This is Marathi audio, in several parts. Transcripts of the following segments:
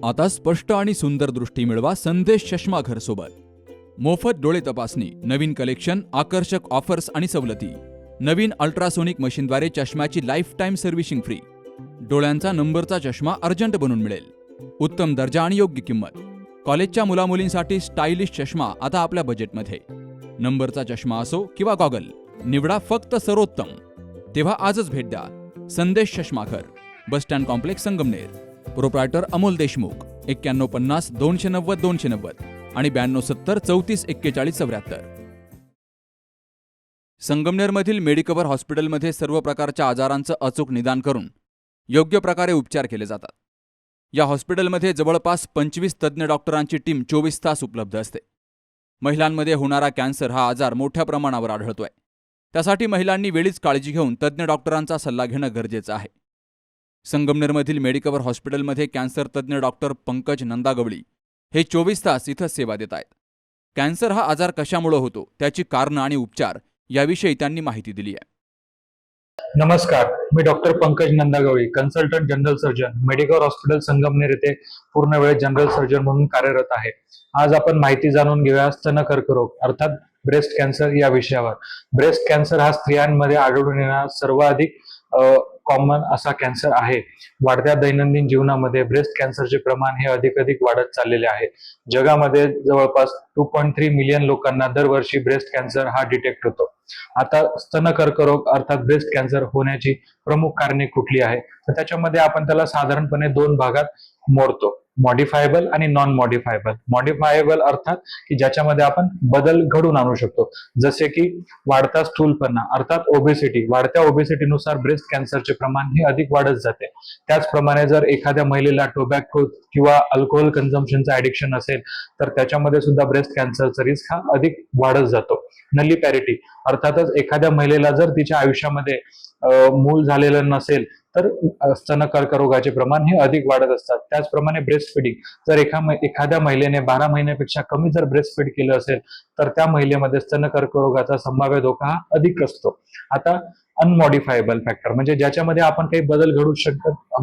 आता स्पष्ट आणि सुंदर दृष्टी मिळवा संदेश चष्मा घर सोबत. मोफत डोळे तपासणी, नवीन कलेक्शन, आकर्षक ऑफर्स आणि सवलती. नवीन अल्ट्रासोनिक मशीनद्वारे चष्म्याची लाईफ टाईम सर्व्हिसिंग फ्री. डोळ्यांचा नंबरचा चष्मा अर्जंट बनून मिळेल. उत्तम दर्जा आणि योग्य किंमत. कॉलेजच्या मुलामुलींसाठी स्टायलिश चष्मा आता आपल्या बजेटमध्ये. नंबरचा चष्मा असो किंवा गॉगल, निवडा फक्त सर्वोत्तम. तेव्हा आजच भेट द्या Sandesh Chashmaghar, bus stand complex, Sangamner. Proprietor Amol Deshmukh. 9150 290 290 आणि 9270 34 41 74. संगमनेरमधील मेडिकवर हॉस्पिटलमध्ये सर्व प्रकारच्या आजारांचं अचूक निदान करून योग्य प्रकारे उपचार केले जातात. या हॉस्पिटलमध्ये जवळपास 25 तज्ज्ञ डॉक्टरांची टीम 24 तास उपलब्ध असते. महिलांमध्ये होणारा कॅन्सर हा आजार मोठ्या प्रमाणावर आढळतोय. त्यासाठी महिलांनी वेळीच काळजी घेऊन तज्ज्ञ डॉक्टरांचा सल्ला घेणं गरजेचं आहे. संगमनेरमधील मेडिकवर हॉस्पिटलमध्ये कॅन्सर तज्ज्ञ डॉक्टर पंकज नंदागवळी हे 24 तास इथं सेवा देत आहेत. कॅन्सर हा आजार कशामुळे होतो, त्याची कारणं आणि उपचार याविषयी त्यांनी माहिती दिली आहे. नमस्कार, मी doctor Pankaj Nandagawali, consultant general surgeon, medical hospital Sangamner येथे पूर्ण वेळ जनरल सर्जन म्हणून कार्यरत आहे. आज आपण माहिती जाणून घेऊया स्तन कर्करोग अर्थात ब्रेस्ट कॅन्सर या विषयावर. ब्रेस्ट कॅन्सर हा स्त्रियांमध्ये आढळून येणारा सर्वाधिक कॉमन असा कॅन्सर आहे. वाढत्या दैनंदिन जीवनामध्ये ब्रेस्ट कॅन्सरचे प्रमाण हे अधिक वाढत चाललेले आहे. जगामध्ये जवळपास 2.3 मिलियन लोकांना दरवर्षी ब्रेस्ट कॅन्सर हा डिटेक्ट होतो. आता स्तन कर्करोग अर्थात ब्रेस्ट कॅन्सर होण्याची प्रमुख कारणे कुठली आहे, तर त्याच्यामध्ये आपण त्याला साधारणपणे 2 भागात मोडतो, मॉडिफायबल आणि नॉन मॉडिफायबल. मॉडिफायबल अर्थात की ज्याच्यामध्ये आपण बदल घडून आणू शकतो, जसे की वाढता स्थूलपणा अर्थात ओबेसिटी. वाढत्या ओबेसिटीनुसार ब्रेस्ट कॅन्सरचे प्रमाण हे अधिक वाढत जाते. त्याचप्रमाणे जर एखाद्या महिलेला टोबॅको किंवा अल्कोहोल कन्झम्पशनचं ऍडिक्शन असेल तर त्याच्यामध्ये सुद्धा ब्रेस्ट कॅन्सरचा रिस्क हा अधिक वाढत जातो. नलिपॅरिटी अर्थातच एखाद्या महिलेला जर तिच्या आयुष्यामध्ये मूल झालेलं नसेल तर स्तन कर्करोगाचे प्रमाण हे अधिक वाढत असतात. त्याचप्रमाणे ब्रेस्ट फिडिंग, जर एखाद्या महिलेने 12 महिन्यापेक्षा कमी जर ब्रेस्ट फीड केलं असेल तर त्या महिलेमध्ये स्तन कर्करोगाचा संभाव्य धोका हा अधिक असतो. आता अनमॉडिफायबल फॅक्टर म्हणजे ज्याच्यामध्ये आपण काही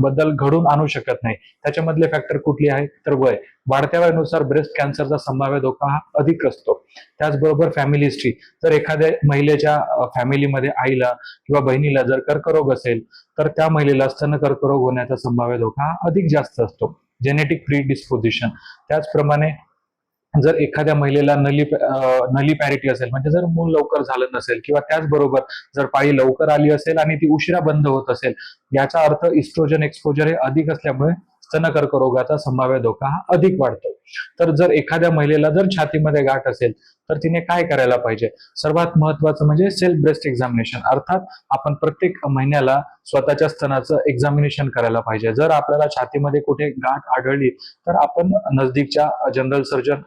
बदल घडून आणू शकत नाही, त्याच्यामधले फॅक्टर कुठले आहे तर वय. वाढत्या वयानुसार ब्रेस्ट कॅन्सरचा संभाव्य धोका हा अधिक असतो. त्याचबरोबर फॅमिली हिस्ट्री, जर एखाद्या महिलेच्या फॅमिलीमध्ये आईला किंवा बहिणीला जर कर्करोग असेल तर त्या महिलेला स्तन कर्करोग होण्याचा संभाव्य धोका हा अधिक जास्त असतो. जेनेटिक प्रीडिस्पोजिशन, त्याचप्रमाणे जर एखाद्या महिलेला नलिपॅरिटी असेल म्हणजे जर मूल लवकर झालं नसेल किंवा त्याचबरोबर जर पाळी लवकर आली असेल आणि ती उशिरा बंद होत असेल, याचा अर्थ इस्ट्रोजन एक्सपोजर हे अधिक असल्यामुळे स्तन कर्करोगाचा संभाव्य धोका हा अधिक वाढतो. तर जर एखाद्या महिलेला जर छातीमध्ये गाठ असेल तर तिने काय करायला पाहिजे? सर्वात महत्वाचं म्हणजे सेल्फ ब्रेस्ट एक्झामिनेशन अर्थात आपण प्रत्येक महिन्याला स्वतःच्या स्तनाचं एक्झामिनेशन करायला पाहिजे. जर आपल्याला छातीमध्ये कुठे गाठ आढळली तर आपण नजदीकच्या जनरल सर्जन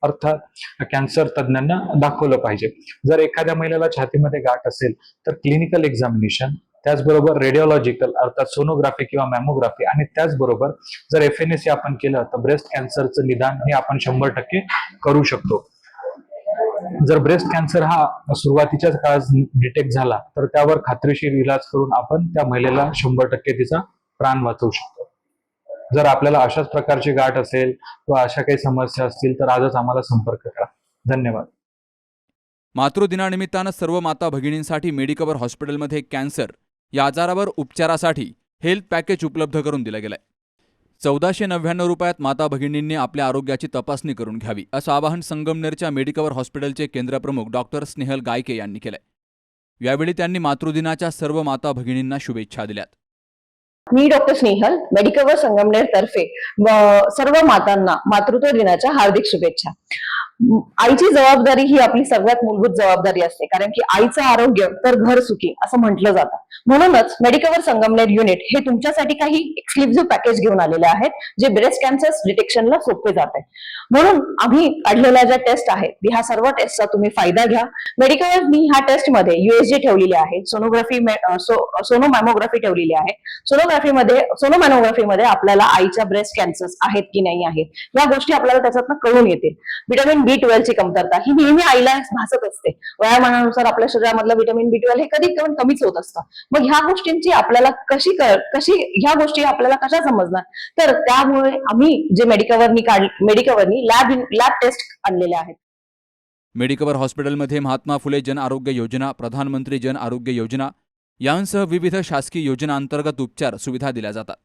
अर्थात कॅन्सर तज्ञांना दाखवलं पाहिजे. जर एखाद्या महिलेला छातीमध्ये गाठ असेल तर क्लिनिकल एक्झामिनेशन, त्याचबरोबर रेडिओलॉजिकल अर्थात सोनोग्राफी किंवा मॅमोग्राफी आणि त्याचबरोबर जर FNAC आपण केलं तर ब्रेस्ट कॅन्सरचं निदान हे आपण 100% करू शकतो. जर ब्रेस्ट कॅन्सर हा सुरुवातीच्याच काळात डिटेक्ट झाला तर त्यावर खात्रीशीर इलाज करून आपण त्या महिलेला 100% तिचा प्राण वाचवू शकतो. जर आपल्याला अशाच प्रकारची गाठ असेल किंवा अशा काही समस्या असतील तर आजच आम्हाला संपर्क करा. धन्यवाद. मातृदिनानिमित्तानं सर्व माता भगिनींसाठी मेडिकवर हॉस्पिटलमध्ये कॅन्सर या आजारावर उपचारासाठी हेल्थ पॅकेज उपलब्ध करून दिलं गेलंय. 1499 रुपयात माता भगिनींनी आपल्या आरोग्याची तपासणी करून घ्यावी असं आवाहन संगमनेरच्या मेडिकवर हॉस्पिटलचे केंद्रप्रमुख डॉक्टर स्नेहल गायके यांनी केलंय. यावेळी त्यांनी मातृदिनाच्या सर्व माता भगिनींना शुभेच्छा दिल्यात. मी डॉक्टर स्नेहल, मेडिकवर संगमनेर तर्फे सर्व मातांना मातृत्व दिनाच्या हार्दिक शुभेच्छा. आईची जबाबदारी ही आपली सर्वात मूलभूत जबाबदारी असते, कारण की आईचं आरोग्य तर घर सुखी असं म्हटलं जातं. म्हणूनच मेडिकवर संगमनेर युनिट हे तुमच्यासाठी काही एक्सक्लुझिव्ह पॅकेज घेऊन आलेले आहेत, जे ब्रेस्ट कॅन्सर डिटेक्शनला सोपे जात आहे. म्हणून आम्ही काढलेल्या ज्या टेस्ट आहेत ह्या सर्व टेस्टचा तुम्ही फायदा घ्या. मेडिकवरनी ह्या टेस्टमध्ये USG ठेवलेली आहे, सोनोग्राफी सोनोमॅमोग्राफी ठेवलेली आहे. सोनोमॅमोग्राफीमध्ये आपल्याला आईच्या ब्रेस्ट कॅन्सर आहेत की नाही आहेत या गोष्टी आपल्याला त्याच्यातनं कळून येतील. व्हिटॅमिन B12 ची कमतरता ही नेहमी आईला भासत असते. वयामानानुसार आपल्या शरीरामधलं व्हिटॅमिन B12 हे कधी कमीच होत असतं. मग ह्या गोष्टींची आपल्याला कशी ह्या गोष्टी आपल्याला कशा समजणार? तर त्यामुळे आम्ही जे मेडिकवरनी लॅब टेस्ट आणलेल्या आहेत. मेडिकवर हॉस्पिटलमध्ये महात्मा फुले जन आरोग्य योजना, प्रधानमंत्री जन आरोग्य योजना यांसह विविध शासकीय योजनांतर्गत उपचार सुविधा दिल्या जातात.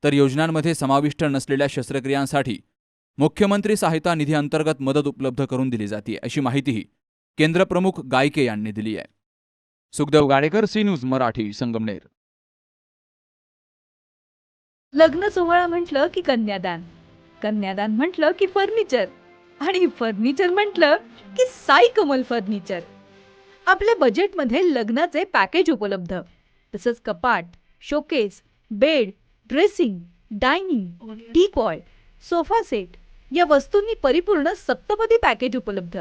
तर योजनांमध्ये समाविष्ट नसलेल्या शस्त्रक्रियांसाठी मुख्यमंत्री सहायता निधी अंतर्गत मदत उपलब्ध करून दिली जाते, अशी माहितीही केंद्रप्रमुख गायके यांनी दिली आहे. Sukhdev Gadekar, C news Marathi, Sangamner. लग्न सोहळा म्हटलं की कन्यादान, कन्यादान म्हटलं की फर्निचर आणि फर्निचर म्हटलं की साई कमल फर्निचर. आपल्या बजेटमध्ये लग्नाचे पॅकेज उपलब्ध, तसंच कपाट, showcase, bed, dressing, dining, teapoy, sofa set या वस्तूंनी परिपूर्ण सप्तपदी पॅकेज उपलब्ध.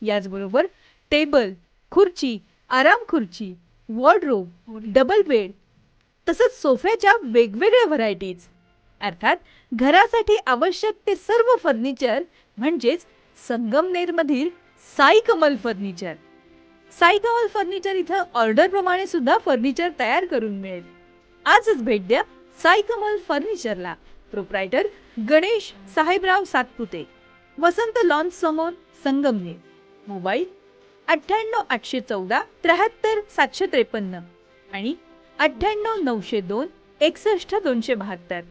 याचबरोबर टेबल, खुर्ची, आराम खुर्ची, वॉर्डरोब, डबल बेड तसंच सोफ्याच्या वेगवेगळ्या व्हरायटीज. अर्थात घरासाठी आवश्यक ते सर्व फर्निचर म्हणजेच संगमनेरमधील साई कमल फर्निचर. साई कमल फर्निचर इथं ऑर्डरप्रमाणे सुद्धा फर्निचर तयार करून मिळेल. आजच भेट द्या साई कमल फर्निचरला. प्रोप्रायटर गणेश साहेबराव सातपुते, वसंत लॉन्स समोर, संगमनेर. मोबाईल 98 814 73 753 आणि 98 902 61 272.